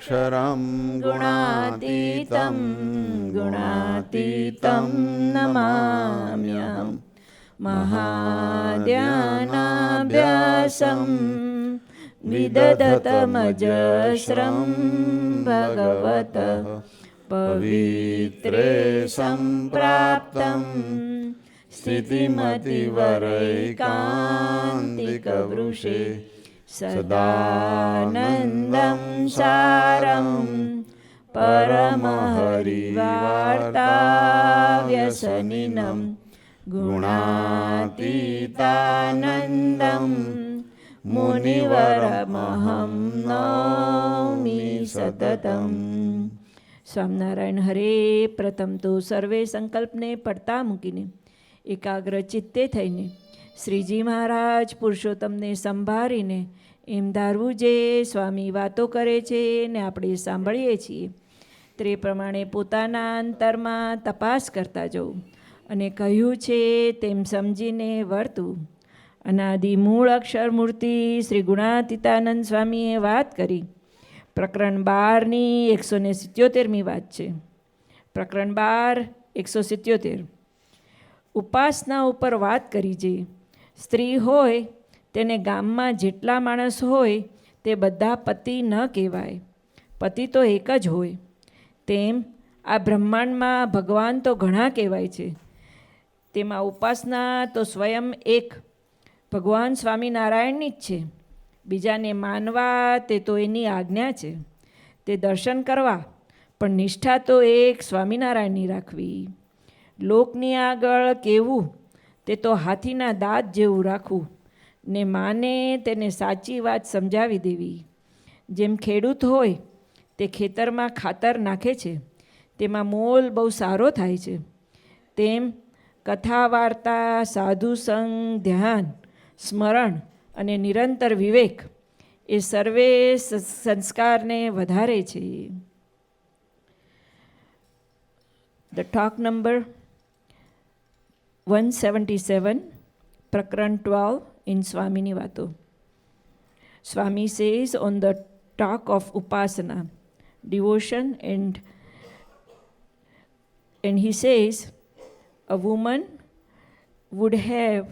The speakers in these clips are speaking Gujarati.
गुणाक्षरं गुणातीतं गुणातीतं नमाम्यहम् महाध्यानाभ्यासं विदधतमजस्रं भगवतः पवित्रे सम्प्राप्तं स्थितिमतिवरैकान्तिकवृषे सदानन्दं सारं परमहरिवार्ताव्यसनिनं गुणातीतानन्दं मुनिवरमहं नौमि સતતમ. સ્વામિનારાયણ હરે. પ્રથમ તો સર્વે સંકલ્પને પડતા મૂકીને એકાગ્ર ચિત્તે થઈને શ્રીજી મહારાજ પુરુષોત્તમને સંભાળીને એમ ધારવું જે સ્વામી વાતો કરે છે ને આપણે સાંભળીએ છીએ તે પ્રમાણે પોતાના અંતરમાં તપાસ કરતા જવું અને કહ્યું છે તેમ સમજીને વર્તવું. અનાદિ મૂળ અક્ષર મૂર્તિ શ્રી ગુણાતીતાનંદ સ્વામીએ વાત કરી. પ્રકરણ 12ની 177મી વાત છે. પ્રકરણ 12 177. ઉપાસના ઉપર વાત કરી છે. સ્ત્રી હોય તેને ગામમાં જેટલા માણસ હોય તે બધા પતિ ન કહેવાય, પતિ તો એક જ હોય. તેમ આ બ્રહ્માંડમાં ભગવાન તો ઘણા કહેવાય છે. તેમાં ઉપાસના તો સ્વયં એક ભગવાન સ્વામિનારાયણની જ છે. બીજાને માનવા તે તો એની આજ્ઞા છે, તે દર્શન કરવા, પણ નિષ્ઠા તો એક સ્વામિનારાયણની રાખવી. લોકની આગળ કહેવું તે તો હાથીના દાંત જેવું રાખવું ને માને તેને સાચી વાત સમજાવી દેવી. જેમ ખેડૂત હોય તે ખેતરમાં ખાતર નાખે છે, તેમાં મોલ બહુ સારો થાય છે. તેમ કથા વાર્તા, સાધુ સંગ, ધ્યાન, સ્મરણ અને નિરંતર વિવેક એ સર્વે સંસ્કારને વધારે છે. ધ ટોક નંબર 177, પ્રકરણ 12 in Swamini Vato. Swami says on the talk of upasana, devotion, and he says a woman would have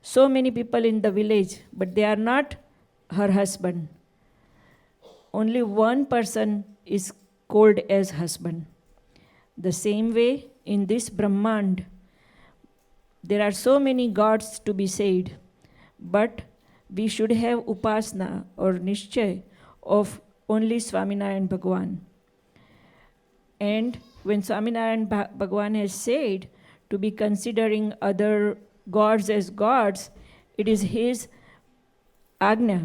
so many people in the village, but they are not her husband. Only one person is called as husband. The same way in this Brahmand, there are so many gods to be said, but we should have upasana or nishchay of only Swaminarayan Bhagwan. And when Swaminarayan Bhagwan has said to be considering other gods as gods, it is his agna.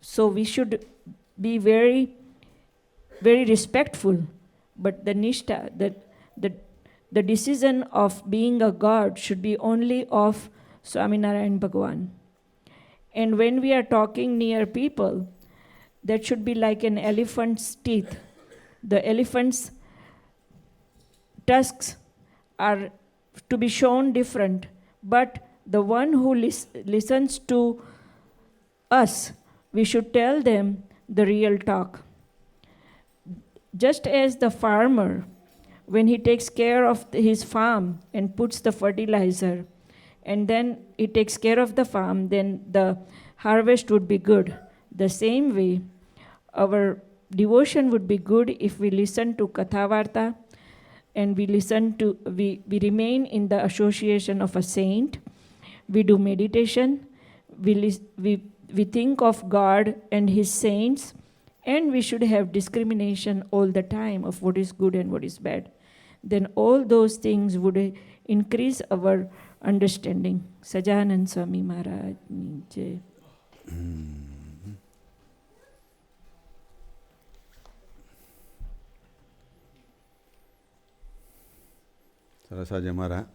So we should be very, very respectful. But the nishtha, the decision of being a god should be only of Swaminarayan Bhagwan. And when we are talking near people, that should be like an elephant's teeth. The elephant's tusks are to be shown different, but the one who listens to us, we should tell them the real talk. Just as the farmer, when he takes care of his farm and puts the fertilizer, and then he takes care of the farm, then the harvest would be good. The same way, our devotion would be good if we listen to Katha Varta and we remain in the association of a saint. We do meditation, we think of God and his saints, and we should have discrimination all the time of what is good and what is bad. Then all those things would increase our understanding. Sajanand Swami Maharaj ni jai. સરસ. આજે અમારા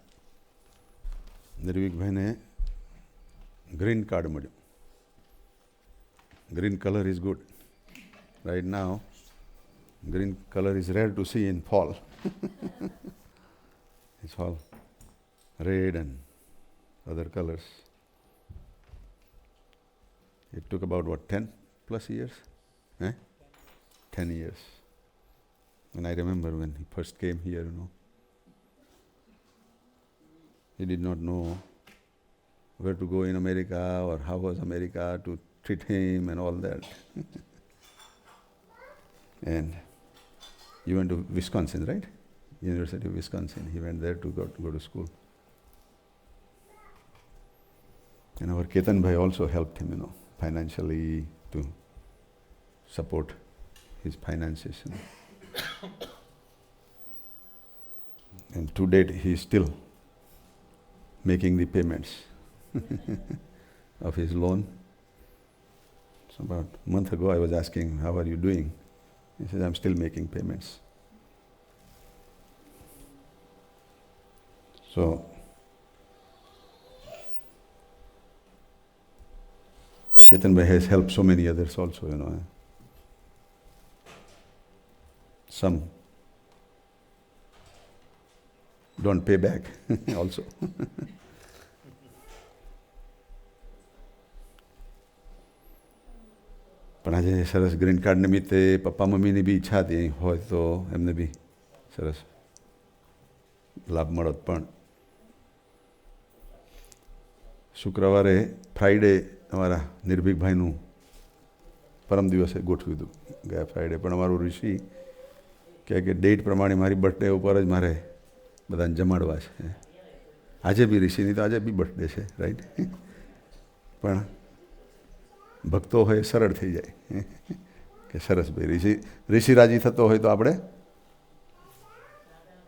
નિર્વિકભાઈને ગ્રીન કાર્ડ મળ્યું. Green colour is good. Right now, green color is rare to see in fall. It's all red and other colors. It took about, 10 plus years? 10 years. And I remember when he first came here, he did not know where to go in America or how was America to treat him and all that. And you went to Wisconsin, right? University of Wisconsin. He went there to go to school. And our Ketan Bhai also helped him, financially to support his finances. And to date, he is still making the payments of his loan. So about a month ago, I was asking, how are you doing? He says, I'm still making payments. So, Ketan Bhai has helped so many others also, Some don't pay back also. પણ આજે સરસ ગ્રીન કાર્ડ નિમિત્તે પપ્પા મમ્મીની બી ઈચ્છા હતી અહીં હોય તો એમને બી સરસ લાભ મળત. પણ શુક્રવારે ફ્રાઈડે અમારા નિર્ભીકભાઈનું પરમ દિવસે ગોઠવ્યું હતું ગયા ફ્રાઈડે. પણ અમારું ઋષિ કહે કે ડેટ પ્રમાણે મારી બર્થડે ઉપર જ મારે બધાને જમાડવા છે. આજે બી ઋષિની તો આજે બી બર્થડે છે, રાઈટ? પણ ભક્તો હોય સરળ થઈ જાય કે સરસ ભાઈ ઋષિ રાજી થતો હોય તો આપણે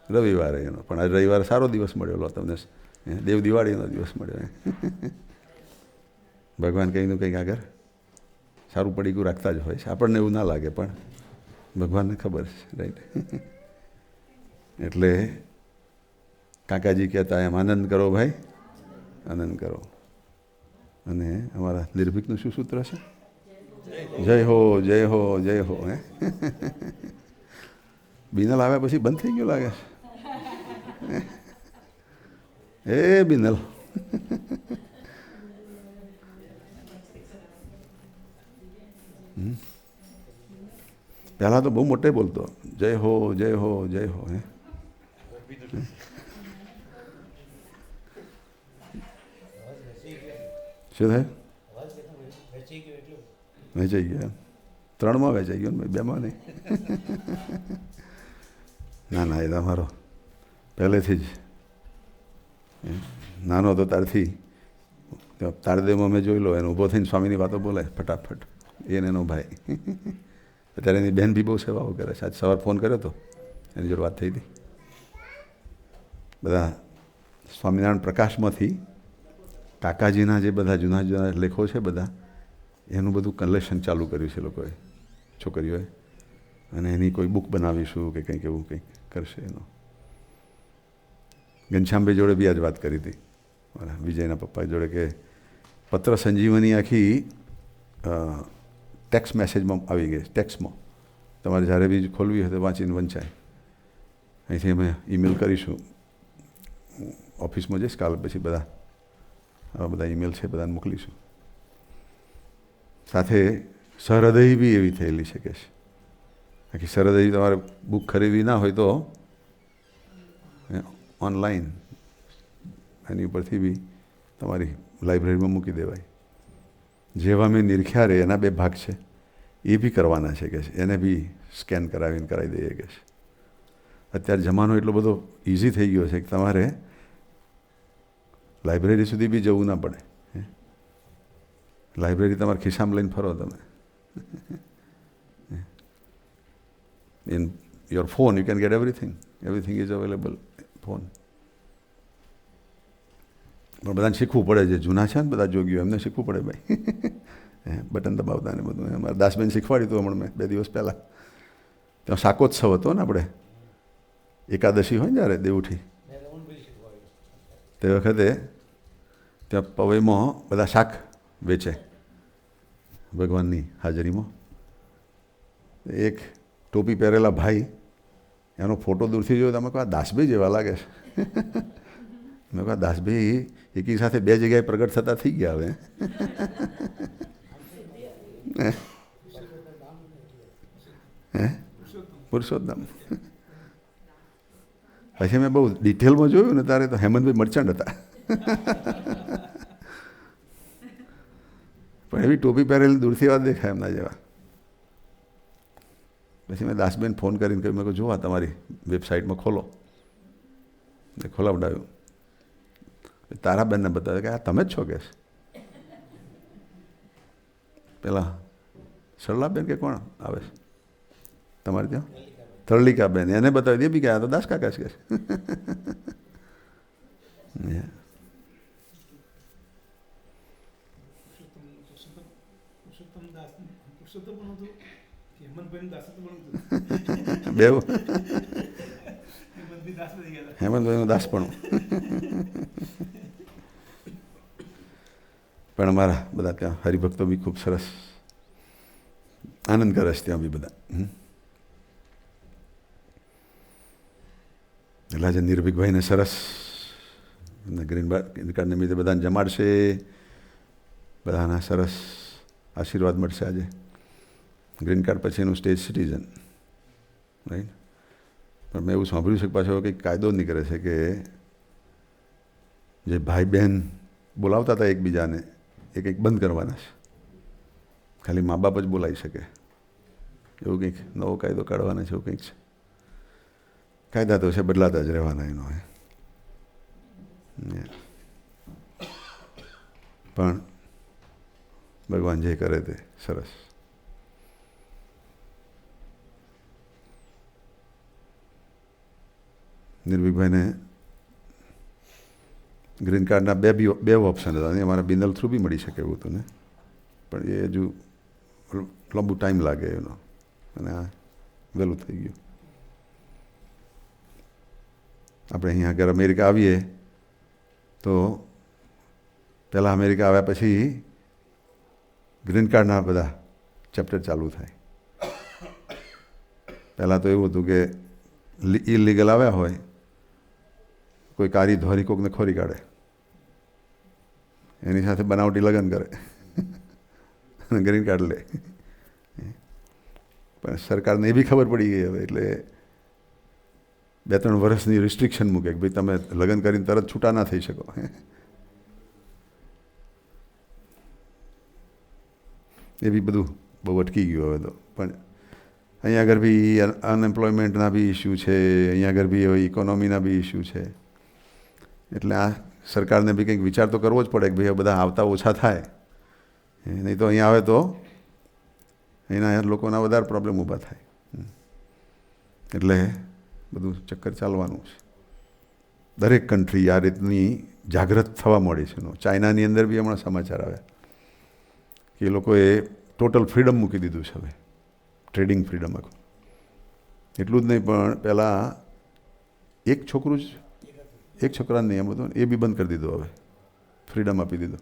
રવિવારે પણ આજે રવિવારે સારો દિવસ મળ્યો તમને, દેવ દિવાળીનો દિવસ મળ્યો. ભગવાન કંઈનું કંઈક આગળ સારું પડીકું રાખતા જ હોય છે. આપણને એવું ના લાગે પણ ભગવાનને ખબર છે, રાઈટ? એટલે કાકાજી કહેતા એમ આનંદ કરો ભાઈ, આનંદ કરો. અને અમારા નિર્ભીકનું શું સૂત્ર છે? જય હો જય હો જય હો. બિનલ આવ્યા પછી બંધ થઈ ગયું લાગે છે. એ બિનલ પહેલા તો બહુ મોટે બોલતો, જય હો જય હો જય હો. શું થાય? વેચાઈ ગયા. 3માં વેચાઈ ગયો ને, 2માં નહીં. ના ના, એ તમારો પહેલેથી જ નાનો હતો ત્યારથી તારદેવમાં મેં જોઈ લો, એને ઊભો થઈને સ્વામીની વાતો બોલે ફટાફટ. એને એનો ભાઈ અત્યારે એની બહેન બી બહુ સેવાઓ કરે છે. આજ સવાર ફોન કર્યો હતો, એની જોડે વાત થઈ હતી. બધા સ્વામિનારાયણ પ્રકાશમાંથી કાકાજીના જે બધા જૂના જૂના લેખો છે બધા, એનું બધું કલેક્શન ચાલુ કર્યું છે લોકોએ, છોકરીઓએ. અને એની કોઈ બુક બનાવીશું કે કંઈક એવું કંઈક કરશે એનો. ઘનશ્યામભાઈ જોડે બી આજ વાત કરી હતી, મારા વિજયના પપ્પા જોડે, કે પત્ર સંજીવની આખી ટેક્સ્ટ મેસેજમાં આવી ગઈ, ટેક્સ્ટમાં. તમારે જ્યારે બી ખોલવી હોય તો વાંચીને વંચાય. અહીંથી અમે ઈમેલ કરીશું, ઓફિસમાં જઈશ કાલે, પછી બધા આવા બધા ઈમેલ છે બધાને મોકલીશું. સાથે સહૃદય બી એવી થયેલી છે કે આખી સહૃદય તમારે બુક ખરીદવી ના હોય તો ઓનલાઈન એની ઉપરથી બી તમારી લાઇબ્રેરીમાં મૂકી દેવાય. જેવા મેં નિરખ્યા રે એના 2 ભાગ છે, એ બી કરવાના છે કે એને બી સ્કેન કરાવીને કરાવી દઈએ કે છે. અત્યારે જમાનો એટલો બધો ઇઝી થઈ ગયો છે કે તમારે લાઇબ્રેરી સુધી બી જવું ના પડે. લાઇબ્રેરી તમારા ખિસ્સામાં લઈને ફરો તમે. In your phone you can get everything. Everything is available phone. પણ બધાને શીખવું પડે છે. જૂના છે ને બધા જોગીઓ, એમને શીખવું પડે ભાઈ. બટન દબાવતા ને બધું. અમારા દાસબેન શીખવાડ્યું હતું હમણાં મેં 2 દિવસ પહેલાં. ત્યાં શાકોત્સવ હતો ને, આપણે એકાદશી હોય ને જ્યારે દેવઉઠી, તે વખતે ત્યાં પવઈમાં બધા શાક વેચે ભગવાનની હાજરીમાં. એક ટોપી પહેરેલા ભાઈ, એનો ફોટો દૂરથી જોયો, તમે કહો આ દાસભાઈ જેવા લાગે છે. મેં કહો દાસભાઈ એકી સાથે 2 જગ્યાએ પ્રગટ થતા થઈ ગયા હવે. હે પુરુષોત્તમ. પછી મેં બહુ ડિટેલમાં જોયું ને તારે તો હેમંતભાઈ મર્ચન્ટ હતા. પણ એવી ટોપી પહેરેલી દૂરથી વાત દેખાય એમના જેવા. પછી મેં દાસબેન ફોન કરીને કહ્યું, મેં કહ્યું જોવા તમારી વેબસાઇટમાં ખોલો. મેં ખોલાવડાવ્યું. તારાબેનને બતાવ્યું કે આ તમે જ છો કે પેલા સરલાબેન કે કોણ આવે છે તમારે ત્યાં? તરલિકાબેન. એને બતાવી દે બી કે આ તો દાસ કાકા છે. બે હેમંતભાઈનું દાસપણું. પણ અમારા બધા ત્યાં હરિભક્તો બી ખૂબ સરસ આનંદ કરે છે ત્યાં બી બધા. એટલે આજે નિર્ભિકભાઈને સરસ ગ્રીન કાર્ડ નિમિત્તે બધાને જમાડશે, બધાના સરસ આશીર્વાદ મળશે. આજે ગ્રીન કાર્ડ પછીનું સ્ટેજ સિટીઝન રાઈટ. પણ મેં એવું સાંભળ્યું છે કે પાછો કંઈક કાયદો નીકળે છે કે જે ભાઈ બહેન બોલાવતા હતા એકબીજાને એ કંઈક બંધ કરવાના છે. ખાલી મા બાપ જ બોલાવી શકે એવું કંઈક નવો કાયદો કાઢવાના છે, એવું કંઈક છે. કાયદા તો છે, બદલાતા જ રહેવાના એનો. પણ ભગવાન જે કરે તે સરસ. નિર્ભિકભાઈને ગ્રીન કાર્ડના બે ઓપ્શન હતા ને અમારા બિંદલ થ્રુ બી મળી શકે એવું હતું ને, પણ એ હજુ લાંબુ ટાઈમ લાગે એનો, અને આ વહેલું થઈ ગયું. આપણે અહીંયા આગળ અમેરિકા આવીએ તો પહેલાં અમેરિકા આવ્યા પછી ગ્રીન કાર્ડના બધા ચેપ્ટર ચાલુ થાય. પહેલાં તો એવું હતું કે ઇલીગલ આવ્યા હોય, કોઈ કારી ધોરી કોકને ખોરી કાઢે, એની સાથે બનાવટી લગ્ન કરે અને ગ્રીન કાર્ડ લે. પણ સરકારને એ બી ખબર પડી ગઈ હવે, એટલે 2-3 વર્ષની રિસ્ટ્રિક્શન મૂકે કે ભાઈ તમે લગ્ન કરીને તરત છૂટા ના થઈ શકો. એ બી બધું બહુ અટકી ગયું હવે તો. પણ અહીંયા આગળ બી અનએમ્પ્લોયમેન્ટના બી ઇસ્યુ છે, અહીંયા આગળ બી હવે ઇકોનોમીના બી ઇસ્યુ છે. એટલે આ સરકારને બી કંઈક વિચાર તો કરવો જ પડે કે ભાઈ બધા આવતા ઓછા થાય, નહીં તો અહીંયા આવે તો અહીંના લોકોના વધારે પ્રોબ્લેમ ઊભા થાય. એટલે બધું ચક્કર ચાલવાનું છે. દરેક કન્ટ્રી આ રીતની જાગૃત થવા મળી છે. ચાઇનાની અંદર બી હમણાં સમાચાર આવ્યા કે એ લોકોએ ટોટલ ફ્રીડમ મૂકી દીધું છે હવે, ટ્રેડિંગ ફ્રીડમ આખું. એટલું જ નહીં, પણ પહેલાં એક છોકરાનો નિયમ હતો એ બી બંધ કરી દીધો, હવે ફ્રીડમ આપી દીધો.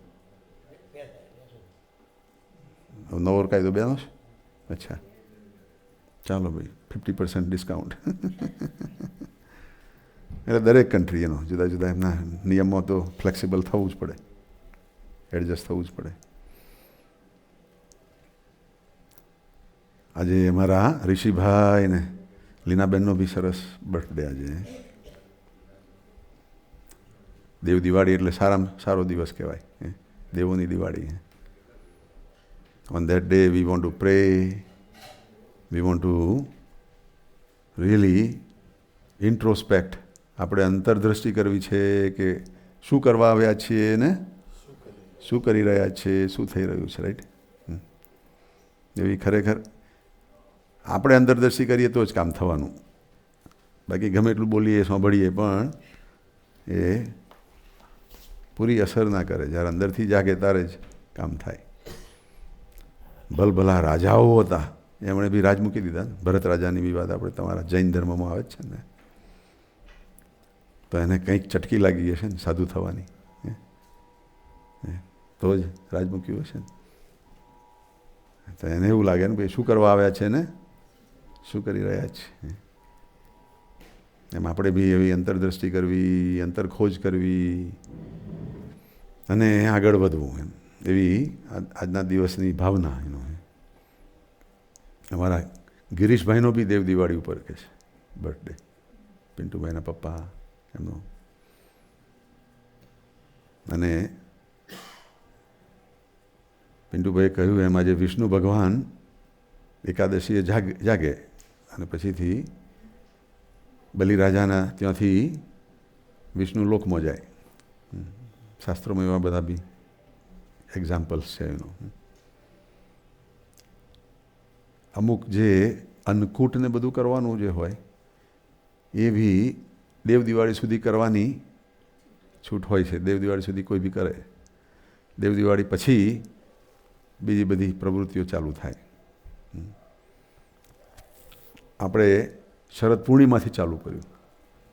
નવો કાયદો બેનો છે. અચ્છા, ચાલો ભાઈ 50% ડિસ્કાઉન્ટ. એટલે દરેક કન્ટ્રી એનો જુદા જુદા એમના નિયમો તો ફ્લેક્સિબલ થવું જ પડે, એડજસ્ટ થવું જ પડે. આજે અમારા ઋષિભાઈ ને લીનાબેનનો બી સરસ બર્થડે આજે. દેવ દિવાળી એટલે સારામાં સારો દિવસ કહેવાય, દેવોની Diwali. On that day we want to pray, we want to really introspect. આપણે અંતરદ્રષ્ટિ કરવી છે કે શું કરવા આવ્યા છીએ ને શું કરી રહ્યા છીએ, શું થઈ રહ્યું છે, રાઈટ. એવી ખરેખર આપણે અંતરદ્રષ્ટિ કરીએ તો જ કામ થવાનું. બાકી ગમે એટલું બોલીએ સાંભળીએ પણ એ પૂરી અસર ના કરે. જ્યારે અંદરથી જાગે ત્યારે જ કામ થાય. ભલભલા રાજાઓ હતા, એમણે બી રાજ મૂકી દીધા. ભરત રાજાની બી વાત આપણે તમારા જૈન ધર્મમાં આવે જ છે ને, તો એને કંઈક ચટકી લાગી હશે ને સાધુ થવાની, તો જ રાજ મૂક્યું હશે ને. તો એને એવું લાગે ને ભાઈ શું કરવા આવ્યા છે ને શું કરી રહ્યા છે. એમ આપણે બી એવી અંતરદ્રષ્ટિ કરવી, અંતરખોજ કરવી અને આગળ વધવું, એમ એવી આજના દિવસની ભાવના. અમારા ગિરીશભાઈનો બી દેવ દિવાળી ઉપર કે છે બર્થડે, પિન્ટુભાઈના પપ્પા એમનો. અને પિન્ટુભાઈએ કહ્યું એમ આજે વિષ્ણુ ભગવાન એકાદશીએ જાગે અને પછીથી બલિરાજાના ત્યાંથી વિષ્ણુ લોકમાં જાય. શાસ્ત્રોમાં એવા બધા બી એક્ઝામ્પલ્સ છે એનો. અમુક જે અન્નકૂટ ને બધું કરવાનું જે હોય એ બી દેવ દિવાળી સુધી કરવાની છૂટ હોય છે. દેવ દિવાળી સુધી કોઈ બી કરે. દેવ દિવાળી પછી બીજી બધી પ્રવૃત્તિઓ ચાલુ થાય. આપણે શરદ પૂર્ણિમાથી ચાલુ કર્યું.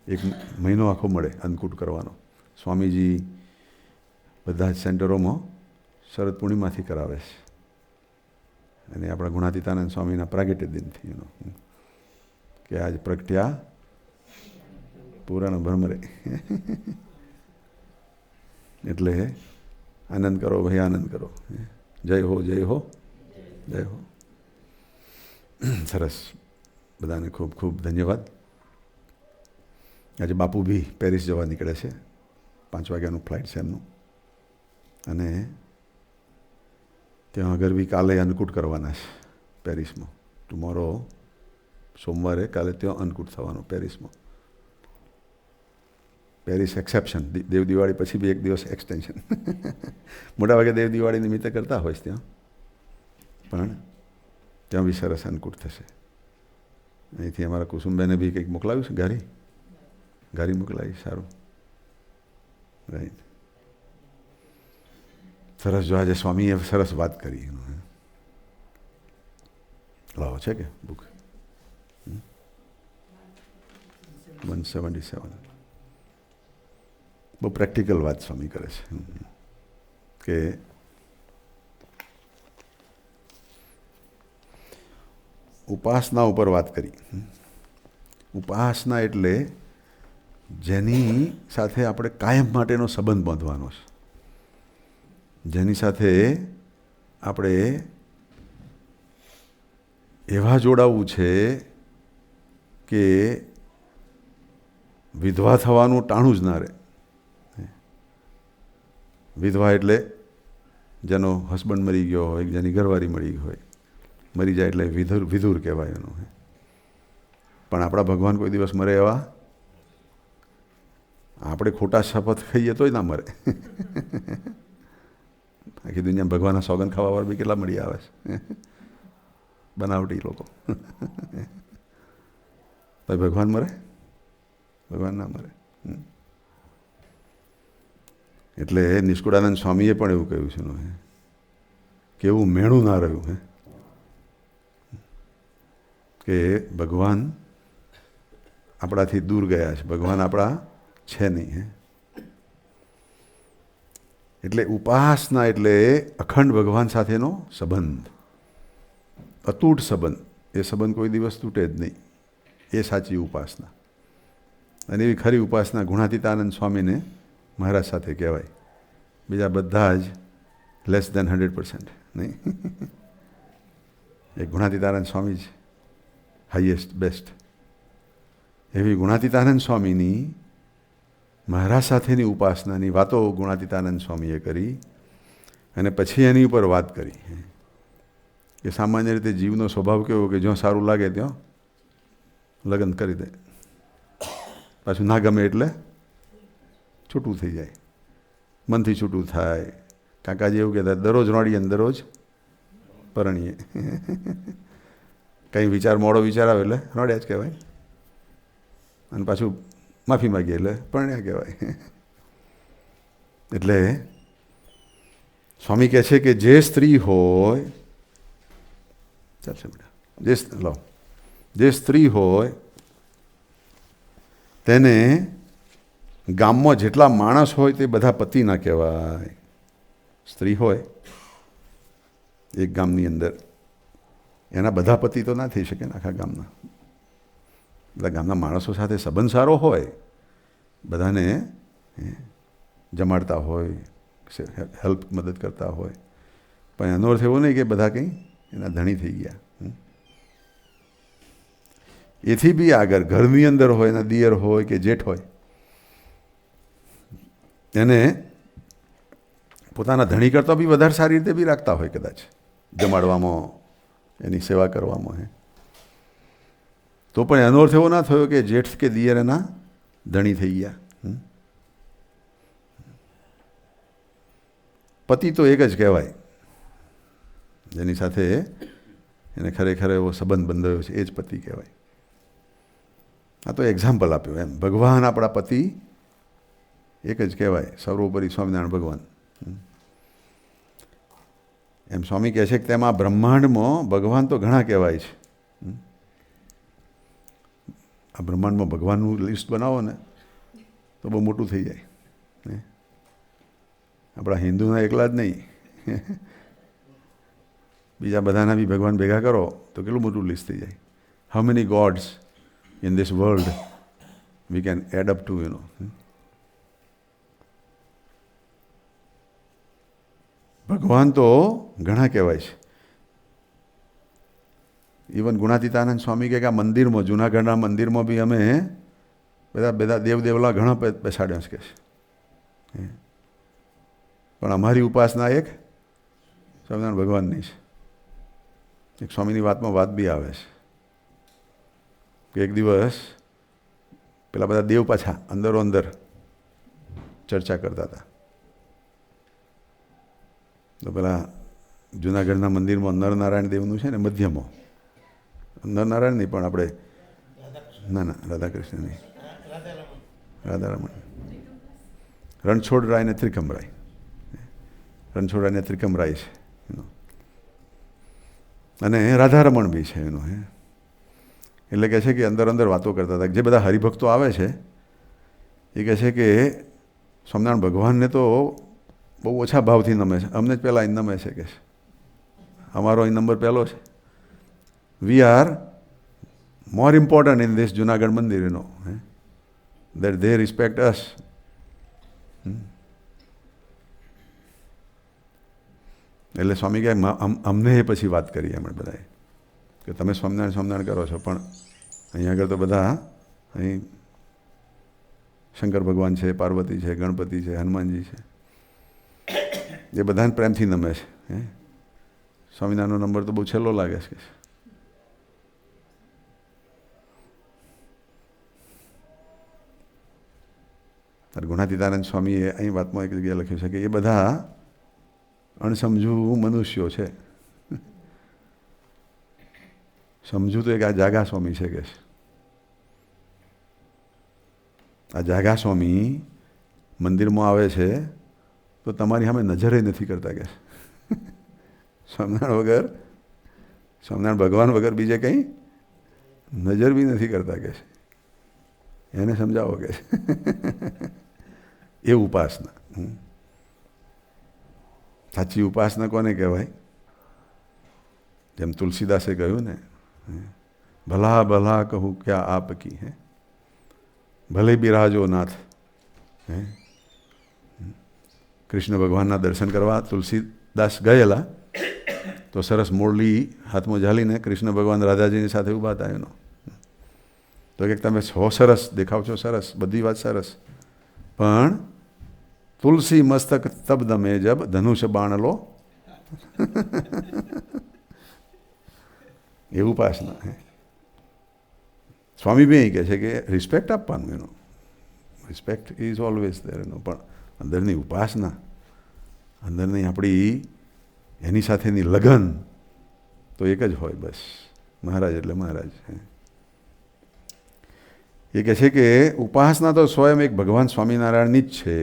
એક મહિનો આખો મળે અન્નકૂટ કરવાનો. સ્વામીજી બધા જ સેન્ટરોમાં શરદ પૂર્ણિમાથી કરાવે છે. અને આપણા ગુણાતીતાનંદ સ્વામીના પ્રાગટ્ય દિનથી કે આજ પ્રગટ્યા પૂરાનો ભ્રમરે. એટલે આનંદ કરો ભાઈ, આનંદ કરો. જય હો, જય હો, જય હો. સરસ. બધાને ખૂબ ખૂબ ધન્યવાદ. આજે બાપુ બી પેરિસ જવા નીકળે છે. 5 વાગ્યાનું ફ્લાઇટ છે એમનું. અને ત્યાં આગળ બી કાલે અન્નકૂટ કરવાના છે પેરિસમાં. ટુમોરો સોમવારે કાલે ત્યાં અન્નકૂટ થવાનો પેરિસમાં. Paris exception. દેવ દિવાળી પછી બી 1 દિવસ એક્સટેન્શન. મોટા ભાગે દેવ દિવાળી નિમિત્તે કરતા હોય છે ત્યાં, પણ ત્યાં બી સરસ અન્નકૂટ થશે. અહીંથી અમારા કુસુમબેને બી કંઈક મોકલાવ્યું છે. ગારી મોકલાવી. સારું, રાઈટ. સરસ. જો આજે સ્વામીએ સરસ વાત કરી. લાવો છે કે બુક 177. બહુ પ્રેક્ટિકલ વાત સ્વામી કરે છે કે ઉપાસના ઉપર વાત કરી. ઉપાસના એટલે જેની સાથે આપણે કાયમ માટેનો સંબંધ બાંધવાનો છે, જેની સાથે આપણે એવા જોડાવવું છે કે વિધવા થવાનું ટાણું જ ના રહે. વિધવા એટલે જેનો હસબન્ડ મરી ગયો હોય, જેની ઘરવાળી મરી હોય, મરી જાય એટલે વિધુર કહેવાય એનું. પણ આપણા ભગવાન કોઈ દિવસ મરે એવા? આપણે ખોટા શપથ ખાઈએ તોય ના મરે. આખી દુનિયામાં ભગવાનના સોગન ખાવાવાળા બી કેટલા મળી આવે છે, બનાવટી લોકો. તો ભગવાન મરે? ભગવાન ના મરે. એટલે નિષ્કુળાનંદ સ્વામીએ પણ એવું કહ્યું છે કે એવું મેણું ના રહ્યું કે ભગવાન આપણાથી દૂર ગયા છે, ભગવાન આપણા છે નહીં. એટલે ઉપાસના એટલે અખંડ ભગવાન સાથેનો સંબંધ, અતૂટ સંબંધ. એ સંબંધ કોઈ દિવસ તૂટે જ નહીં. એ સાચી ઉપાસના. અને એવી ખરી ઉપાસના ગુણાતીતાનંદ સ્વામીને મહારાજ સાથે કહેવાય. બીજા બધા જ લેસ દેન 100%. નહીં? એ ગુણાતીતાનંદ સ્વામી જ હાઈએસ્ટ, બેસ્ટ. એવી ગુણાતીતાનંદ સ્વામીની મહારાજ સાથેની ઉપાસનાની વાતો ગુણાતીતાનંદ સ્વામીએ કરી. અને પછી એની ઉપર વાત કરી કે સામાન્ય રીતે જીવનો સ્વભાવ કેવો કે જ્યાં સારું લાગે ત્યાં લગ્ન કરી દે, પાછું ના ગમે એટલે છૂટું થઈ જાય, મનથી છૂટું થાય. કાકાજી એવું કહેતા દરરોજ રોડીએ ને દરરોજ પરણીએ. કંઈ મોડો વિચાર આવે એટલે રોડ્યા જ કહેવાય, અને પાછું માફી માગીએ એટલે પરણ્યા કહેવાય. એટલે સ્વામી કહે છે કે જે સ્ત્રી હોય, ચાલશે બેટા, જે સ્ત્રી હોય તેને ગામમાં જેટલા માણસ હોય તે બધા પતિ ના કહેવાય. સ્ત્રી હોય એક ગામની અંદર, એના બધા પતિ તો ના થઈ શકે ને આખા ગામના. બધા ગામના માણસો સાથે સંબંધ સારો હોય, બધાને જમાડતા હોય, હેલ્પ મદદ કરતા હોય, પણ એનો અર્થ એવો નહીં કે બધા કંઈ એના ધણી થઈ ગયા. એથી બી આગળ ઘરની અંદર હોય, એના દિયર હોય કે જેઠ હોય, એને પોતાના ધણી કરતાં બી વધારે સારી રીતે બી રાખતા હોય કદાચ, જમાડવામાં, એની સેવા કરવામાં. તો પણ એનો અર્થ એવો ના થયો કે જેઠ કે દિયર એના ધણી થઈ ગયા. પતિ તો એક જ કહેવાય, જેની સાથે એને ખરેખર એવો સંબંધ બંધાયો છે, એ જ પતિ કહેવાય. આ તો એક્ઝામ્પલ આપ્યું એમ. ભગવાન આપણા પતિ એક જ કહેવાય, સર્વોપરી સ્વામિનારાયણ ભગવાન. એમ સ્વામી કહે છે કે તેમાં બ્રહ્માંડમાં ભગવાન તો ઘણા કહેવાય છે. આ બ્રહ્માંડમાં ભગવાનનું લિસ્ટ બનાવો ને તો બહુ મોટું થઈ જાય. આપણા હિન્દુના એકલા જ નહીં, બીજા બધાના બી ભગવાન ભેગા કરો તો કેટલું મોટું લિસ્ટ થઈ જાય. How many gods in this world we can add up to, ભગવાન તો ઘણા કહેવાય છે. ઇવન ગુણાતીતાનંદ સ્વામી કહે કે આ મંદિરમાં, જૂનાગઢના મંદિરમાં બી અમે બધા દેવદેવલા ઘણા બેસાડ્યા છે. પણ અમારી ઉપાસના એક સ્વામિનારાયણ ભગવાનની છે. એક સ્વામીની વાતમાં વાત બી આવે છે કે એક દિવસ પેલા બધા દેવ પાછા અંદરો અંદર ચર્ચા કરતા હતા. તો પેલા જૂનાગઢના મંદિરમાં નરનારાયણ દેવનું છે ને મધ્યમાં, નરનારાયણ નહીં પણ આપણે ના રાધાકૃષ્ણ નહીં, રાધારમણ, રણછોડરાય ને ત્રિકમરાય, રણછોડરાય ને ત્રિકમરાય છે અને રાધારમણ બી છે એનો. એટલે કહે છે કે અંદર અંદર વાતો કરતા હતા. જે બધા હરિભક્તો આવે છે એ કહે છે કે સ્વામિનારાયણ ભગવાનને તો બહુ ઓછા ભાવથી નમે છે, અમને જ પહેલાં અહીં નમે છે કે અમારો અહીં નંબર પહેલો છે. We are more important in this Junagadh મંદિર, that they respect us. એટલે સ્વામી કહે અમને એ પછી વાત કરી એમણે બધાએ કે તમે સ્વામિનારાયણ કરો છો, પણ અહીંયા આગળ તો બધા અહીં શંકર ભગવાન છે, પાર્વતી છે, ગણપતિ છે, હનુમાનજી છે, એ બધાને પ્રેમથી નમે છે. સ્વામિનારાયણનો નંબર તો બહુ છેલ્લો લાગે છે. ગુણાતીતાનંદ સ્વામીએ અહીં વાતમાં એક જગ્યાએ લખ્યું છે કે એ બધા અણસમજુ મનુષ્યો છે. સમજુ તો એક આ જાગા સ્વામી છે કે આ જાગા સ્વામી મંદિરમાં આવે છે તો તમારી સામે નજરે નથી કરતા કે સ્વામિનારાયણ વગર, સ્વામિનારાયણ ભગવાન વગર બીજે કંઈ નજર બી નથી કરતા કે એને સમજાવો કે એ ઉપાસના. સાચી ઉપાસના કોને કહેવાય? જેમ તુલસીદાસે કહ્યું ને, ભલા ભલા કહું ક્યાં આપ કી હે, ભલે બિરાજો નાથ. કૃષ્ણ ભગવાનના દર્શન કરવા તુલસીદાસ ગયેલા તો સરસ મોરલી હાથમાં ઝાલીને કૃષ્ણ ભગવાન રાધાજીની સાથે ઊભા હતા. એનો તો કે તમે છો સરસ, દેખાવ છો સરસ, બધી વાત સરસ, પણ તુલસી મસ્તક તબ દમે જબ ધનુષ બાણ લો. એ ઉપાસના. સ્વામી બી કહે છે કે રિસ્પેક્ટ આપવાનું, એનો રિસ્પેક્ટ ઇઝ ઓલવેઝ ધેર, એનો પણ અંદરની ઉપાસના, અંદરની આપણી એની સાથેની લગન તો એક જ હોય બસ. મહારાજ એટલે મહારાજ. એ કહે છે કે ઉપાસના તો સ્વયં એક ભગવાન સ્વામિનારાયણની જ છે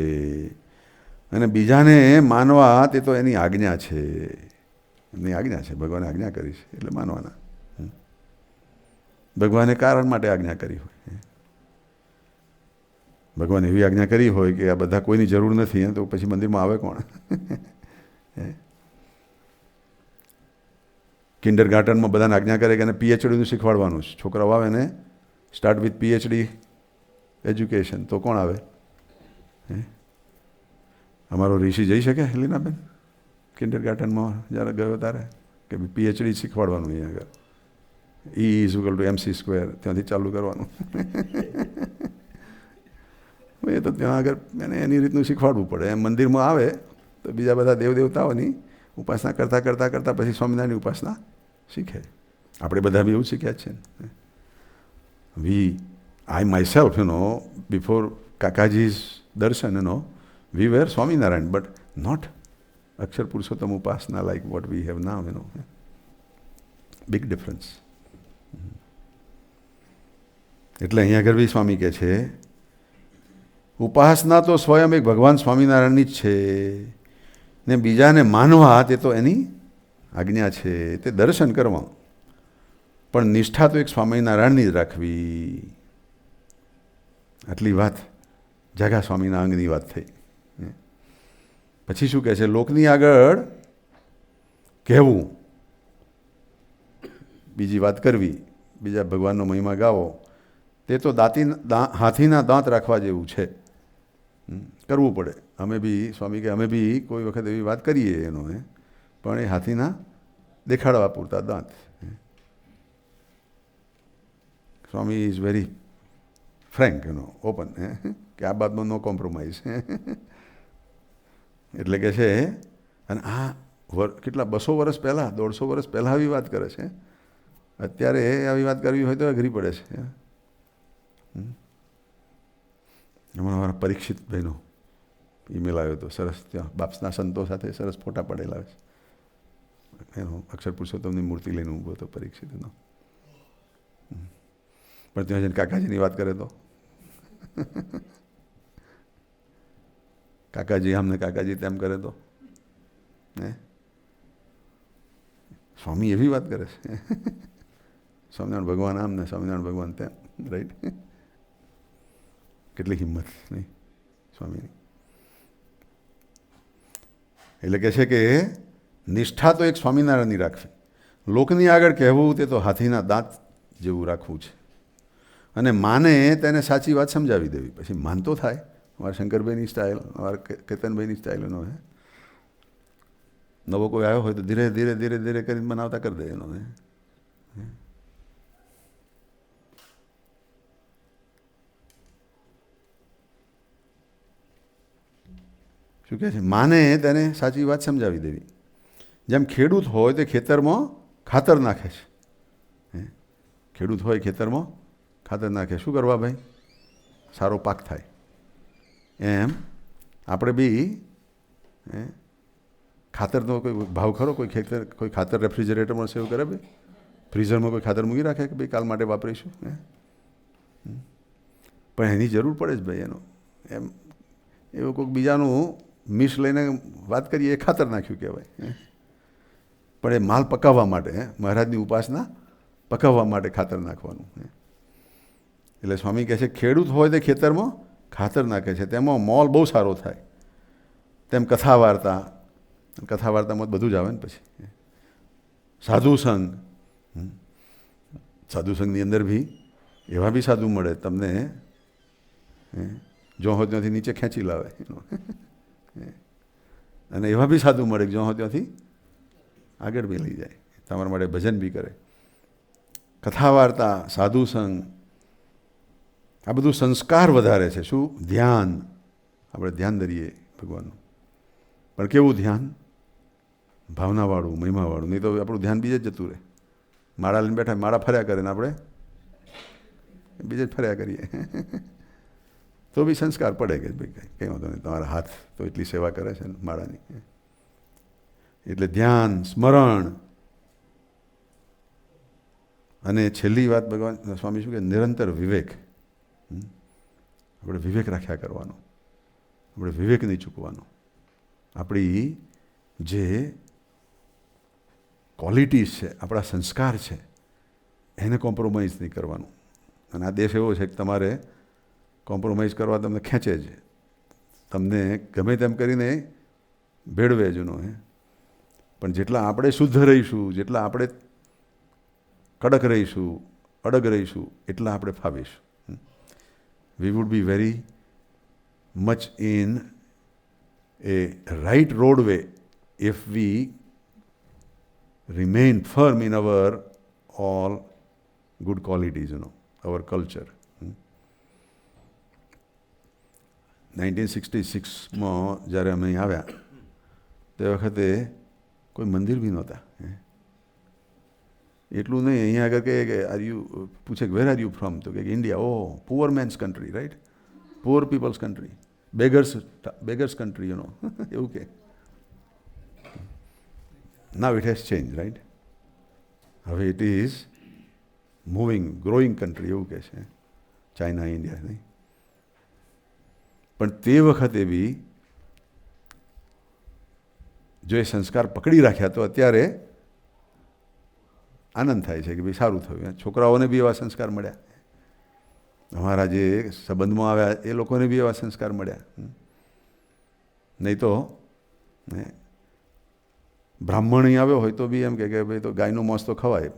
અને બીજાને માનવા તે તો એની આજ્ઞા છે. એમની આજ્ઞા છે, ભગવાને આજ્ઞા કરી છે એટલે માનવાના. ભગવાને કારણ માટે આજ્ઞા કરી હોય. ભગવાન એવી આજ્ઞા કરી હોય કે આ બધા કોઈની જરૂર નથી તો પછી મંદિરમાં આવે કોણ? કિન્ડર ગાર્ટનમાં બધાને આજ્ઞા કરે કે એને પીએચડીનું શીખવાડવાનું છે. છોકરાઓ આવે ને સ્ટાર્ટ વિથ પીએચડી એજ્યુકેશન, તો કોણ આવે? અમારો ઋષિ જઈ શકે હેલીનાબેન કિન્ડર ગાર્ટનમાં જ્યારે ગયો તારે કે પીએચડી શીખવાડવાનું અહીંયા આગળ? E=mc², ત્યાંથી ચાલુ કરવાનું. એ તો ત્યાં આગળ એને એની રીતનું શીખવાડવું પડે. એમ મંદિરમાં આવે તો બીજા બધા દેવદેવતાઓની ઉપાસના કરતાં કરતાં કરતાં પછી સ્વામિનારાયણની ઉપાસના શીખે. આપણે બધા બી એવું શીખ્યા જ છે. I myself, before Kakaji's darshan, we were Swaminarayan, but not Akshar Purushottam Upasana like what we have now, Big difference. એટલે અહીંયા આગળ બી સ્વામી કહે છે ઉપાસના તો સ્વયં એક ભગવાન સ્વામિનારાયણની જ છે ને બીજાને માનવા તે તો એની આજ્ઞા છે, તે દર્શન કરવા, પણ નિષ્ઠા તો એક સ્વામિનારાયણની જ રાખવી. આટલી વાત જાગા સ્વામીના અંગની વાત થઈ. પછી શું કહે છે? લોકની આગળ કહેવું, બીજી વાત કરવી, બીજા ભગવાનનો મહિમા ગાવો, તે તો હાથીના દાંત રાખવા જેવું છે. કરવું પડે. અમે બી સ્વામી કે અમે બી કોઈ વખત એવી વાત કરીએ પણ એ હાથીના દેખાડવા પૂરતા દાંત. સ્વામી ઇઝ વેરી ફ્રેન્ક, ઓપન, કે આ બાબતમાં નો કોમ્પ્રોમાઇઝ. એટલે કે છે, અને આ કેટલા 200 વર્ષ પહેલાં, 150 વર્ષ પહેલાં આવી વાત કરે છે. અત્યારે આવી વાત કરવી હોય તો અઘરી પડે છે. હમણાં અમારા પરીક્ષિતભાઈનો ઈમેલ આવ્યો હતો, સરસ, ત્યાં બાપ્સના સંતો સાથે સરસ ફોટા પડેલા છે. એનો અક્ષર પુરુષોત્તમની મૂર્તિ લઈને ઊભો હતો પરીક્ષિતનો. પણ ત્યાં જઈને કાકાજીની વાત કરે તો કાકાજી આમને કાકાજી તેમ કરે તો સ્વામી એવી વાત કરે છે. સ્વામિનારાયણ ભગવાન આમ ને સ્વામિનારાયણ ભગવાન તેમ, રાઈટ? કેટલી હિંમત નહીં સ્વામીની. એટલે કહે છે કે નિષ્ઠા તો એક સ્વામિનારાયણની રાખવી, લોકની આગળ કહેવું તે તો હાથીના દાંત જેવું રાખવું છે, અને માને તેને સાચી વાત સમજાવી દેવી. પછી માનતો થાય. અમારા શંકરભાઈની સ્ટાઇલ, અમારા કેતનભાઈની સ્ટાઇલનો નવો કોઈ આવ્યો હોય તો ધીરે ધીરે ધીરે ધીરે કરીને બનાવતા કરી દે એનો. શું કહે છે? માને તેને સાચી વાત સમજાવી દેવી. જેમ ખેડૂત હોય તે ખેતરમાં ખાતર નાખે છે. ખેડૂત હોય ખેતરમાં ખાતર નાખે. શું કરવા ભાઈ? સારો પાક થાય. એમ આપણે બી ખાતરનો કોઈ ભાવ ખરો? કોઈ ખાતર રેફ્રિજરેટરમાં સેવ કરે ભાઈ? ફ્રીઝરમાં કોઈ ખાતર મૂકી રાખે કે ભાઈ કાલ માટે વાપરીશું? પણ એની જરૂર પડે જ ભાઈ એનો. એમ એવું કોઈક બીજાનું મિસ લઈને વાત કરીએ એ ખાતર નાખ્યું કહેવાય. પણ એ માલ પકાવવા માટે, મહારાજની ઉપાસના પકાવવા માટે ખાતર નાખવાનું. એટલે સ્વામી કહે છે ખેડૂત હોય તે ખેતરમાં ખાતર નાખે છે, તેમાં મોલ બહુ સારો થાય. તેમ કથા વાર્તામાં બધું જ આવે ને. પછી સાધુસંગ, સાધુસંગની અંદર બી એવા બી સાધુ મળે તમને, જો હોય ત્યાંથી નીચે ખેંચી લાવે. અને એવા બી સાધુ મળે જો હોય ત્યાંથી આગળ બી લઈ જાય, તમારા માટે ભજન બી કરે. કથા વાર્તા, સાધુસંગ, આ બધું સંસ્કાર વધારે છે. શું? ધ્યાન. આપણે ધ્યાન ધરીએ ભગવાનનું, પણ કેવું ધ્યાન? ભાવનાવાળું, મહિમાવાળું. નહીં તો આપણું ધ્યાન બીજે જ જતું રહે. માળા લઈને બેઠા, માળા ફર્યા કરે ને આપણે બીજે જ ફર્યા કરીએ. તો બી સંસ્કાર પડે કે ભાઈ કંઈ વાંધો નહીં, તમારા હાથ તો એટલી સેવા કરે છે ને માળાની. એટલે ધ્યાન, સ્મરણ, અને છેલ્લી વાત ભગવાન સ્વામી શું કે? નિરંતર વિવેક. આપણે વિવેક રાખ્યા કરવાનો, આપણે વિવેક નહીં ચૂકવાનો. આપણી જે ક્વોલિટીઝ છે, આપણા સંસ્કાર છે, એને કોમ્પ્રોમાઇઝ નહીં કરવાનું. અને આ દેશ એવો છે કે તમારે કોમ્પ્રોમાઇઝ કરવા તમને ખેંચે છે, તમને ગમે તેમ કરીને ભેળવે જનો. પણ જેટલા આપણે શુદ્ધ રહીશું, જેટલા આપણે કડક રહીશું, અડગ રહીશું, એટલા આપણે ફાવીશું. We would be very much in a right roadway if we remain firm in our all good qualities, our culture. 1966માં જ્યારે અમે અહીં આવ્યા તે વખતે કોઈ મંદિર બી નહોતા. એટલું નહીં, અહીંયા આગળ કહે કે પૂછે કે વેર આર યુ ફ્રોમ, તો કે India. Oh, poor men's country, right, poor peoples country, beggars country, એવું કે. Now it has change, right. હવે it is moving, growing country, એવું કહે છે ચાઇના, ઇન્ડિયા નહીં. પણ તે વખતે બી જો એ સંસ્કાર પકડી રાખ્યા તો અત્યારે આનંદ થાય છે કે ભાઈ સારું થયું. છોકરાઓને બી એવા સંસ્કાર મળ્યા, અમારા જે સંબંધમાં આવ્યા એ લોકોને બી એવા સંસ્કાર મળ્યા. નહીં તો બ્રાહ્મણ અહીં આવ્યો હોય તો બી એમ કે ભાઈ તો ગાયનું માંસ તો ખવાય,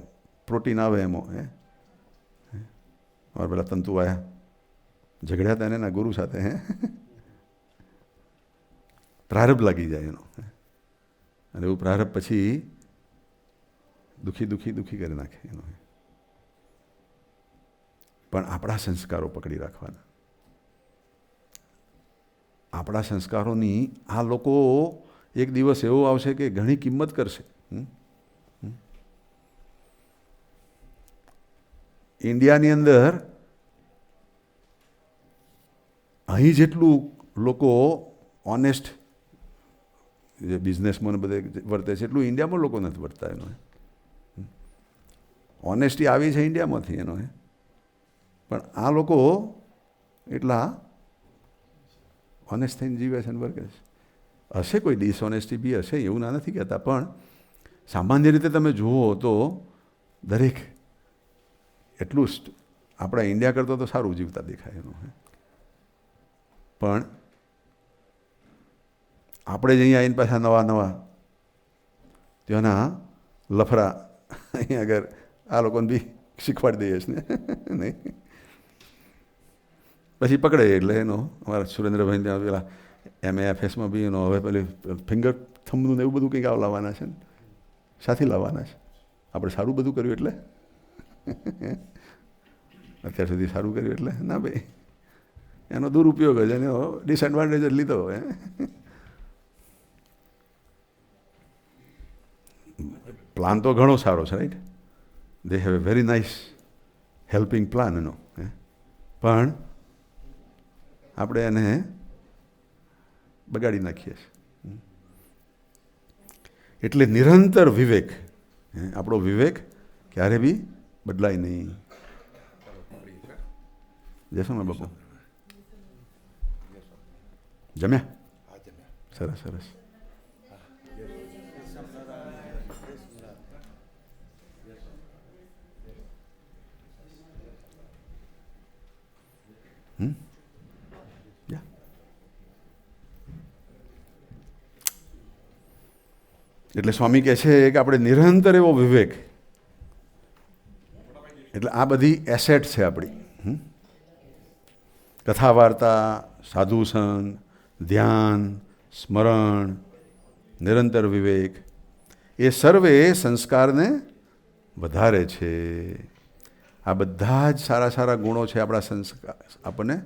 પ્રોટીન આવે એમાં. અમારા પેલા તંતુ આવ્યા, ઝઘડ્યા હતા એના ગુરુ સાથે. પ્રારબ્ધ લાગી જાય એનો, અને એવું પ્રારબ્ધ પછી દુઃખી કરી નાખે એનો. પણ આપણા સંસ્કારો પકડી રાખવાના. આપણા સંસ્કારોની આ લોકો એક દિવસ એવો આવશે કે ઘણી કિંમત કરશે. ઇન્ડિયાની અંદર અહીં જેટલું લોકો ઓનેસ્ટ જે બિઝનેસમાં બધે વર્તે છે એટલું ઇન્ડિયામાં લોકો નથી વર્તતા. એનો ઓનેસ્ટી આવી છે ઇન્ડિયામાંથી એનો. પણ આ લોકો એટલા ઓનેસ્ટ થઈને જીવે છે ને વર્કે છે. હશે કોઈ ડિસઓનેસ્ટી બી હશે, એવું ના નથી કહેતા, પણ સામાન્ય રીતે તમે જુઓ તો દરેક એટલું જ આપણા ઇન્ડિયા કરતાં તો સારું જીવતા દેખાય એનું. પણ આપણે જ અહીંયા આવીને પાછા નવા ત્યાંના લફરા અહીંયા આગળ આ લોકોને બી શીખવાડી દઈએ છે ને. નહીં પછી પકડે એટલે એનો અમારા સુરેન્દ્રભાઈ ત્યાં પેલા MAFSમાં બી એનો હવે પેલી ફિંગર થંબનું ને એવું બધું કંઈક લાવવાના છે ને, સાથે લાવવાના છે. આપણે સારું બધું કર્યું એટલે અત્યાર સુધી સારું કર્યું એટલે ના ભાઈ, એનો દુરુપયોગ જ, એનો ડિસએડવાન્ટેજ જ લીધો. પ્લાન તો ઘણો સારો છે, right. They have a very nice helping plan એનો. પણ આપણે એને બગાડી નાખીએ છીએ. એટલે નિરંતર વિવેક, આપણો વિવેક ક્યારે બી બદલાય નહીં. જશો ને બાપુ? જમ્યા? સરસ સરસ. એટલે સ્વામી કહે છે કે આપણે નિરંતર એવો વિવેક, એટલે આ બધી એસેટ છે આપણી. કથા વાર્તા, સાધુ સંગ, ધ્યાન, સ્મરણ, નિરંતર વિવેક, એ સર્વે સંસ્કારને વધારે છે. આ બધા જ સારા સારા ગુણો છે આપણા સંસ્કાર, આપણને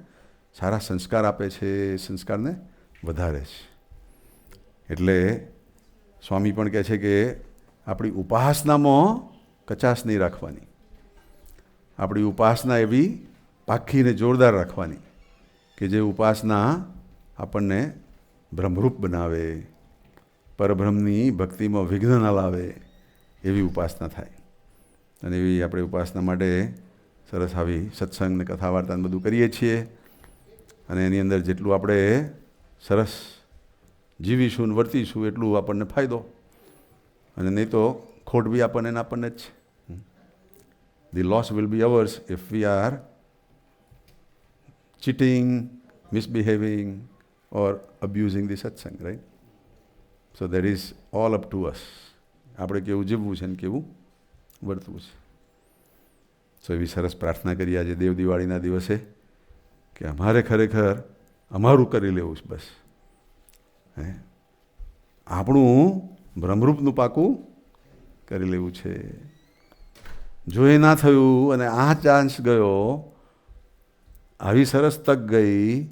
સારા સંસ્કાર આપે છે, સંસ્કારને વધારે છે. એટલે સ્વામી પણ કહે છે કે આપણી ઉપાસનામાં કચાશ નહીં રાખવાની. આપણી ઉપાસના એવી પાક્કીને જોરદાર રાખવાની કે જે ઉપાસના આપણને બ્રહ્મરૂપ બનાવે, પરબ્રહ્મની ભક્તિમાં વિઘ્ન ના લાવે, એવી ઉપાસના થાય. અને એવી આપણે ઉપાસના માટે સરસ આવી સત્સંગ ને કથા વાર્તા બધું કરીએ છીએ. અને એની અંદર જેટલું આપણે સરસ જીવીશું ને વર્તીશું એટલું આપણને ફાયદો, અને નહીં તો ખોટ બી આપણને જ. The loss will be ours if we are cheating, misbehaving or abusing the satsang, right? So that is all up to us. આપણે કેવું જીવવું છે ને કેવું વર્તવું છે. સો એવી સરસ પ્રાર્થના કરી આજે દેવ દિવાળીના દિવસે કે અમારે ખરેખર અમારું કરી લેવું છે બસ. આપણું બ્રહ્મરૂપનું પાકું કરી લેવું છે. જો એ ના થયું અને આ ચાન્સ ગયો, આવી સરસ તક ગઈ,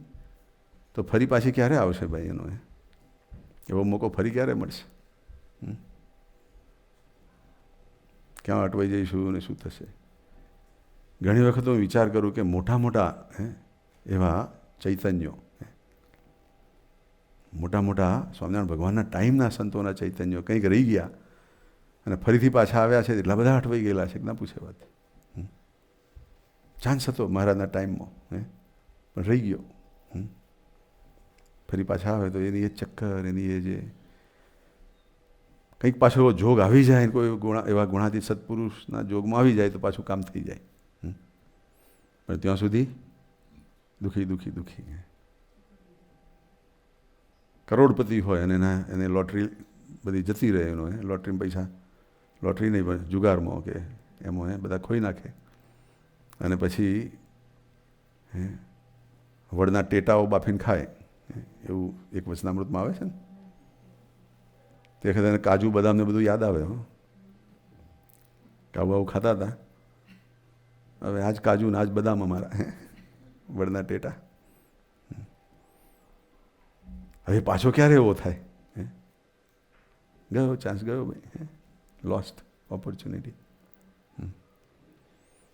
તો ફરી પાછી ક્યારે આવશે ભાઈ એનો? એવો મોકો ફરી ક્યારે મળશે? ક્યાં અટવાઈ જઈશું અને શું થશે? ઘણી વખત હું વિચાર કરું કે મોટા મોટા એવા ચૈતન્યો, મોટા મોટા સ્વામિનારાયણ ભગવાનના ટાઈમના સંતોના ચૈતન્યો કંઈક રહી ગયા અને ફરીથી પાછા આવ્યા છે. એટલા બધા અટવાઈ ગયેલા છે કે ના પૂછે વાત. ચાન્સ હતો મહારાજના ટાઈમમાં, પણ રહી ગયો. ફરી પાછા આવે તો એની એ ચક્કર, એની એ જે કંઈક પાછો એવો જોગ આવી જાય, કોઈ એવા ગુણાતીત સત્પુરુષના જોગમાં આવી જાય તો પાછું કામ થઈ જાય. પણ ત્યાં સુધી દુઃખી દુઃખી દુઃખી. કરોડપતિ હોય અને એને લોટરી બધી જતી રહે, એનો લોટરીમાં પૈસા, લોટરી નહીં પણ જુગારમાં કે એમાં બધા ખોઈ નાખે અને પછી વડના ટેટાઓ બાફીને ખાય, એવું એક વચનામૃતમાં આવે છે ને. તે વખતે એને કાજુ બદામને બધું યાદ આવે. કાબુ આવું ખાતા હતા, હવે આજ કાજુ ને આજ બદામ અમારા વડના ટેટા. હવે પાછો ક્યારે એવો થાય? ગયો ચાન્સ, ગયો ભાઈ, લોસ્ટ ઓપોર્ચ્યુનિટી.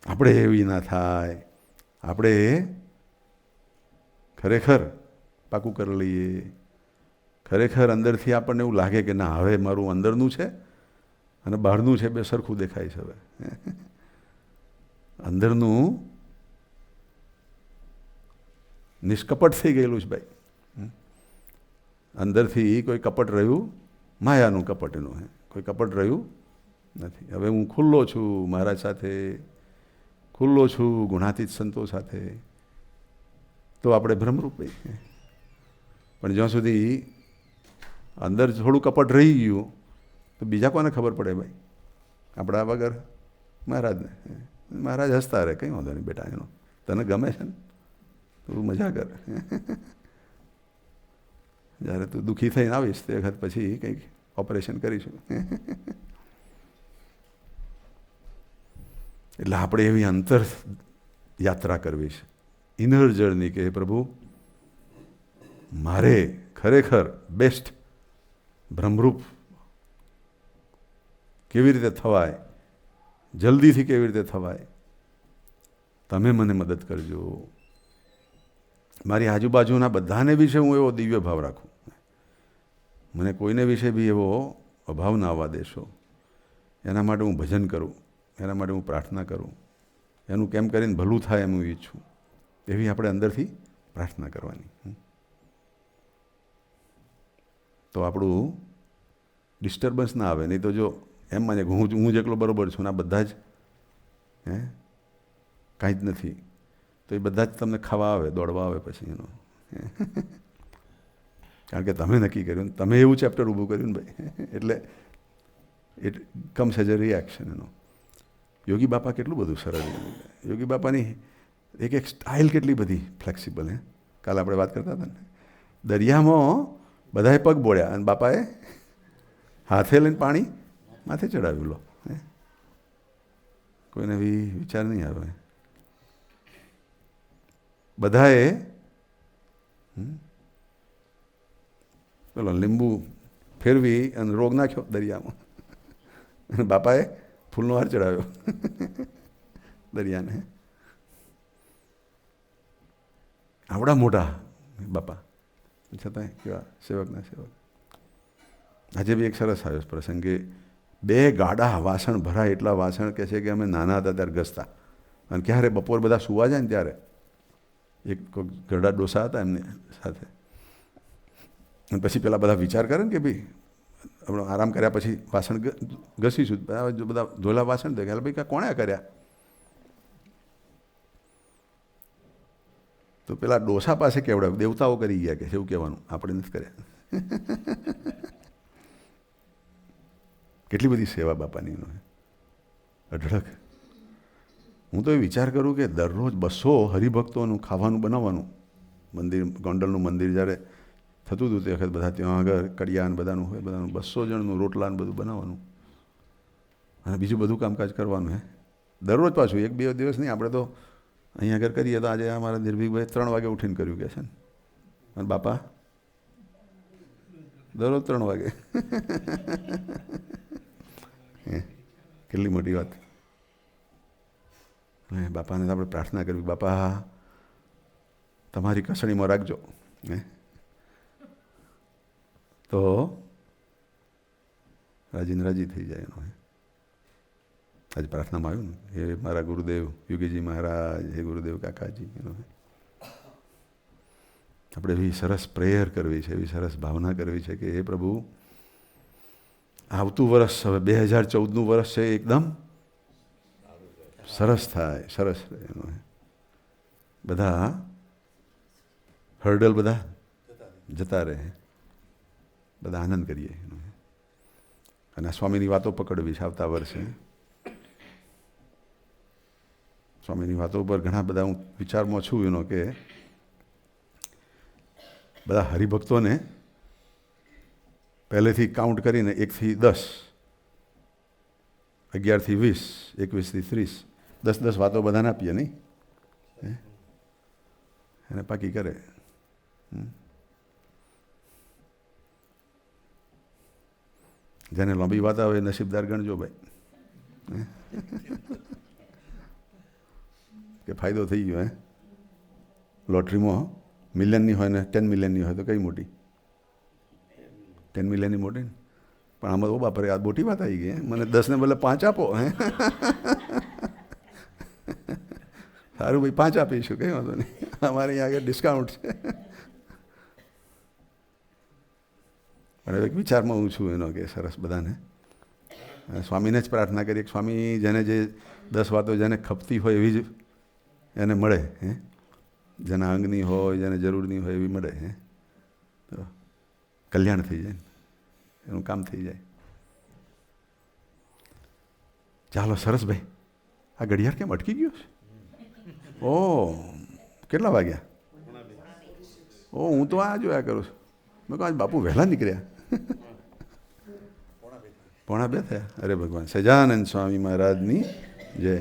આપણે એવી ના થાય. આપણે ખરેખર પાકું કરી લઈએ. ખરેખર અંદરથી આપણને એવું લાગે કે ના, હવે મારું અંદરનું છે અને બહારનું છે બે સરખું દેખાય છે. હવે અંદરનું નિષ્કપટ થઈ ગયેલું છે ભાઈ. અંદરથી કોઈ કપટ રહ્યું, માયાનું કપટ એનું, કોઈ કપટ રહ્યું નથી. હવે હું ખુલ્લો છું મહારાજ સાથે, ખુલ્લો છું ગુણાતીત સંતો સાથે, તો આપણે ભ્રમરૂપ. પણ જ્યાં સુધી અંદર થોડું કપટ રહી ગયું તો બીજા કોને ખબર પડે ભાઈ? આપણા વગર મહારાજને. મહારાજ હસતા રહે, કંઈ વાંધો નહીં બેટા, એનો તને ગમે છે ને તું મજા કર. જ્યારે તું દુઃખી થઈને આવીશ તે વખત પછી કંઈક ઓપરેશન કરીશું. એટલે આપણે એવી અંતર યાત્રા કરવી છે, ઇનર જર્ની, કે પ્રભુ મારે ખરેખર બેસ્ટ બ્રહ્મરૂપ કેવી રીતે થવાય, જલ્દીથી કેવી રીતે થવાય, તમે મને મદદ કરજો. મારી આજુબાજુના બધાને વિશે હું એવો દિવ્ય ભાવ રાખું, મને કોઈને વિશે બી એવો અભાવ ના આવવા દેશો. એના માટે હું ભજન કરું, એના માટે હું પ્રાર્થના કરું, એનું કેમ કરીને ભલું થાય એમ હું ઈચ્છું. એવી આપણે અંદરથી પ્રાર્થના કરવાની. તો આપણું ડિસ્ટર્બન્સ ના આવે. નહીં તો જો એમ માને કે હું જ એકલો બરાબર છું ને આ બધા જ કાંઈ જ નથી, તો એ બધા જ તમને ખાવા આવે, દોડવા આવે પછી એનો. કારણ કે તમે નક્કી કર્યું, તમે એવું ચેપ્ટર ઊભું કર્યું ને ભાઈ, એટલે it comes as a reaction એનો. યોગી બાપા કેટલું બધું સરળ. યોગી બાપાની એક એક સ્ટાઇલ કેટલી બધી ફ્લેક્સિબલ. કાલે આપણે વાત કરતા હતા ને, દરિયામાં બધાએ પગ બોળ્યા અને બાપાએ હાથે લઈને પાણી માથે ચડાવ્યું. લો, કોઈને બી વિચાર નહીં આવે. બધાએ પેલો લીંબુ ફેરવી અને રોગ નાખ્યો દરિયામાં, અને બાપાએ ફૂલનો હાર ચડાવ્યો દરિયાને. આવડા મોટા બાપા છતાંય કેવા સેવકના સેવક. આજે બી એક સરસ આવ્યો પ્રસંગ કે 2 ગાડા વાસણ ભરાય એટલા વાસણ કહે છે કે અમે નાના હતા ત્યારે ઘસતા, અને ક્યારે બપોર બધા સુવા જાય ને ત્યારે એક ગરડા ડોસા હતા એમની સાથે, અને પછી પેલા બધા વિચાર કરે ને કે ભાઈ આપણે આરામ કર્યા પછી વાસણ ઘસીશું, બધા ધોલા વાસણ દે, ભાઈ કોણે કર્યા? તો પેલા ડોસા પાસે કેવડાવ્યું, દેવતાઓ કરી ગયા કે એવું કહેવાનું, આપણે નથી કર્યા. કેટલી બધી સેવા બાપાની અઢળક. હું તો એ વિચાર કરું કે દરરોજ 200 હરિભક્તોનું ખાવાનું બનાવવાનું. મંદિર, ગોંડલનું મંદિર જ્યારે થતું હતું તે વખત બધા ત્યાં આગળ કડિયાન બધાનું હોય, બધાનું 200 જણનું રોટલા ને બધું બનાવવાનું, અને બીજું બધું કામકાજ કરવાનું. દરરોજ પાછું 1-2 દિવસ નહીં. આપણે તો અહીંયા આગળ કરીએ તો આજે અમારા નિર્ભીકભાઈ 3 વાગે ઉઠીને કર્યું કે છે ને, અને બાપા દરરોજ 3 વાગે. કેટલી મોટી વાત. બાપાને તો આપણે પ્રાર્થના કરવી, બાપા તમારી કસણીમાં રાખજો, તો રાજીને રાજી થઈ જાય એનો. આજે પ્રાર્થનામાં આવ્યું ને, હે મારા ગુરુદેવ યોગીજી મહારાજ, હે ગુરુદેવ કાકાજી, એનો આપણે એવી સરસ પ્રેયર કરવી છે, એવી સરસ ભાવના કરવી છે કે હે પ્રભુ, આવતું વર્ષ હવે 2014નું વર્ષ છે, એકદમ સરસ થાય, સરસ રહે એનો. બધા હર્ડલ બધા જતા રહે, બધા આનંદ કરીએ એનો. અને આ સ્વામીની વાતો પકડવી છે આવતા વર્ષે. સ્વામીની વાતો પર ઘણા બધા હું વિચારમાં છું એનો કે બધા હરિભક્તોને પહેલેથી કાઉન્ટ કરીને 1 થી 10, 11 થી 20, 21 થી 30, 10 વાતો બધાને આપીએ નહીં, એને પાકી કરે. જેને લાંબી વાત આવે નસીબદાર ગણજો ભાઈ, કે ફાયદો થઈ ગયો. લોટરીમાં મિલિયનની હોય ને 10 મિલિયનની હોય તો કઈ મોટી? 10 મિલિયનની મોટી ને. પણ આમાં તો બાપરે આ મોટી વાત આવી ગઈ. મને 10 ને બદલે 5 આપો. સારું ભાઈ, 5 આપીશું, કંઈ વાંધો નહીં, અમારે અહીંયા આગળ ડિસ્કાઉન્ટ છે. પણ હવે વિચારમાં હું છું એનો કે સરસ બધાને સ્વામીને જ પ્રાર્થના કરીએ કે સ્વામી જેને જે 10 વાતો જેને ખપતી હોય એવી જ એને મળે, જેના અંગની હોય, જેને જરૂરની હોય એવી મળે, તો કલ્યાણ થઈ જાય, એનું કામ થઈ જાય. ચાલો સરસ ભાઈ. આ ઘડિયાળ કેમ અટકી ગયો છે? ઓ કેટલા વાગ્યા? ઓ હું તો આ જોયા કરું છું. મેં કહું આજ બાપુ વહેલા નીકળ્યા. 1:45 થયા. અરે ભગવાન. સહજાનંદ સ્વામી મહારાજની જય.